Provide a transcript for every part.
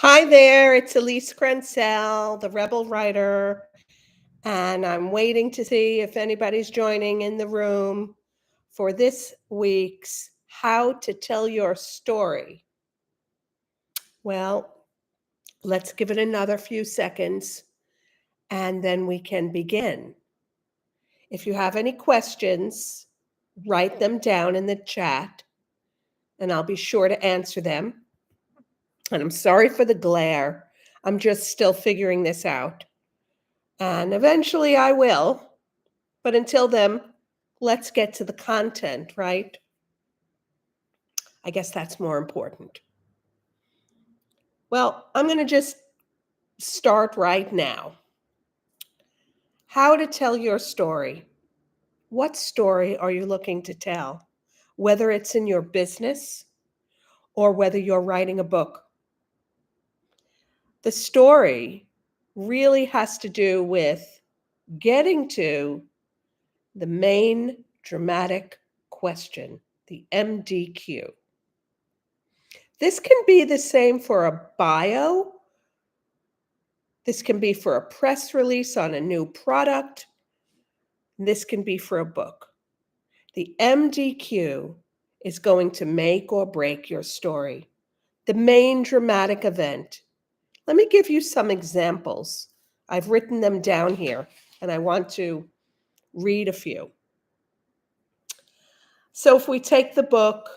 Hi there, it's Elise Krensel, the Rebel Writer, and I'm waiting to see if anybody's joining in the room for this week's How to Tell Your Story. Well, let's give it another few seconds and then we can begin. If you have any questions, write them down in the chat and I'll be sure to answer them. And I'm sorry for the glare, I'm just still figuring this out. And eventually I will. But until then, let's get to the content, right? I guess that's more important. Well, I'm going to just start right now. How to tell your story. What story are you looking to tell? Whether it's in your business or whether you're writing a book. The story really has to do with getting to the main dramatic question, the MDQ. This can be the same for a bio. This can be for a press release on a new product. This can be for a book. The MDQ is going to make or break your story, the main dramatic event. Let me give you some examples. I've written them down here, and I want to read a few. So if we take the book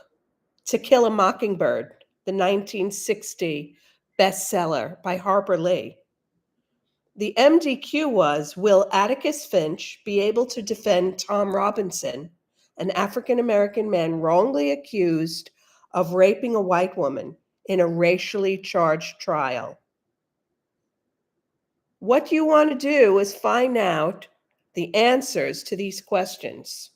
To Kill a Mockingbird, the 1960 bestseller by Harper Lee, the MDQ was, will Atticus Finch be able to defend Tom Robinson, an African-American man wrongly accused of raping a white woman in a racially charged trial? What you want to do is find out the answers to these questions.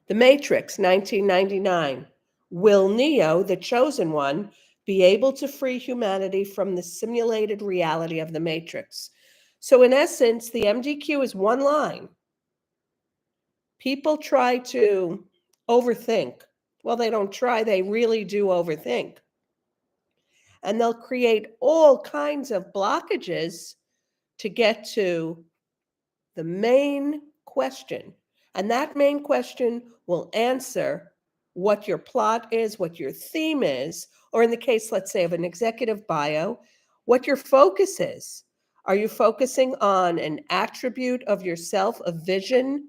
The Matrix, 1999. Will Neo, the chosen one, be able to free humanity from the simulated reality of the Matrix? So in essence, the MDQ is one line. People try to overthink. Well, they don't try, they really do overthink. And they'll create all kinds of blockages to get to the main question. And that main question will answer what your plot is, what your theme is, or in the case, let's say, of an executive bio, what your focus is. Are you focusing on an attribute of yourself, a vision,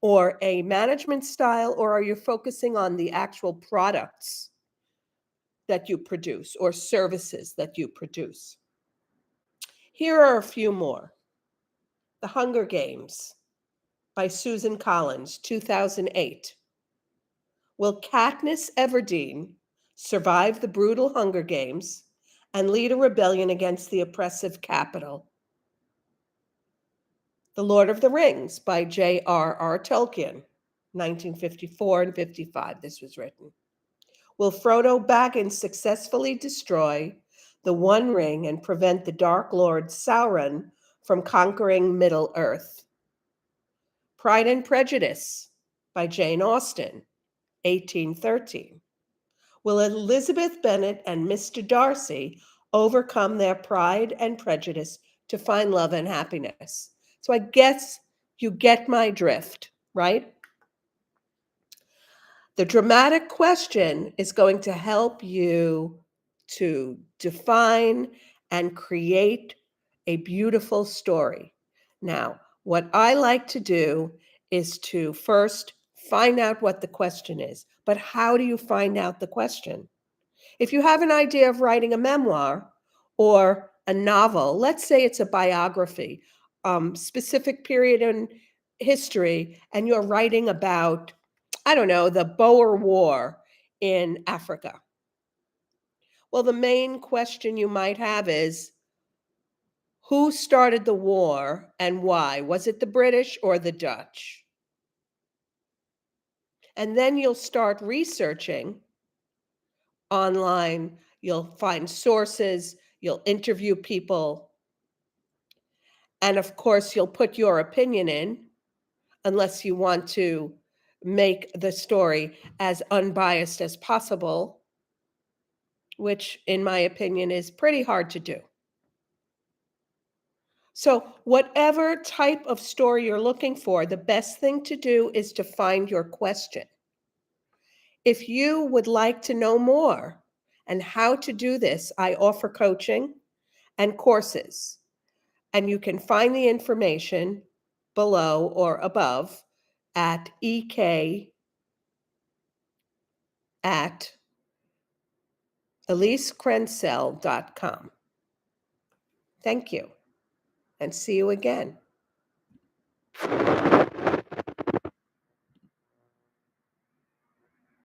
or a management style, or are you focusing on the actual products that you produce or services that you produce? Here are a few more. The Hunger Games by Suzanne Collins, 2008. Will Katniss Everdeen survive the brutal Hunger Games and lead a rebellion against the oppressive capital? The Lord of the Rings by J.R.R. Tolkien, 1954 and 55, this was written. Will Frodo Baggins successfully destroy the One Ring and prevent the Dark Lord Sauron from conquering Middle-earth? Pride and Prejudice by Jane Austen, 1813. Will Elizabeth Bennet and Mr. Darcy overcome their pride and prejudice to find love and happiness? So I guess you get my drift, right? The dramatic question is going to help you to define and create a beautiful story. Now, what I like to do is to first find out what the question is. But how do you find out the question? If you have an idea of writing a memoir or a novel, let's say it's a biography, specific period in history, and you're writing about, I don't know, the Boer War in Africa. Well, the main question you might have is, who started the war and why? Was it the British or the Dutch? And then you'll start researching online. You'll find sources, you'll interview people, and of course, you'll put your opinion in, unless you want to make the story as unbiased as possible. which in my opinion is pretty hard to do. So whatever type of story you're looking for, the best thing to do is to find your question. If you would like to know more and how to do this, I offer coaching and courses, and you can find the information below or above at ek@elisecrensell.com. Thank you, and see you again.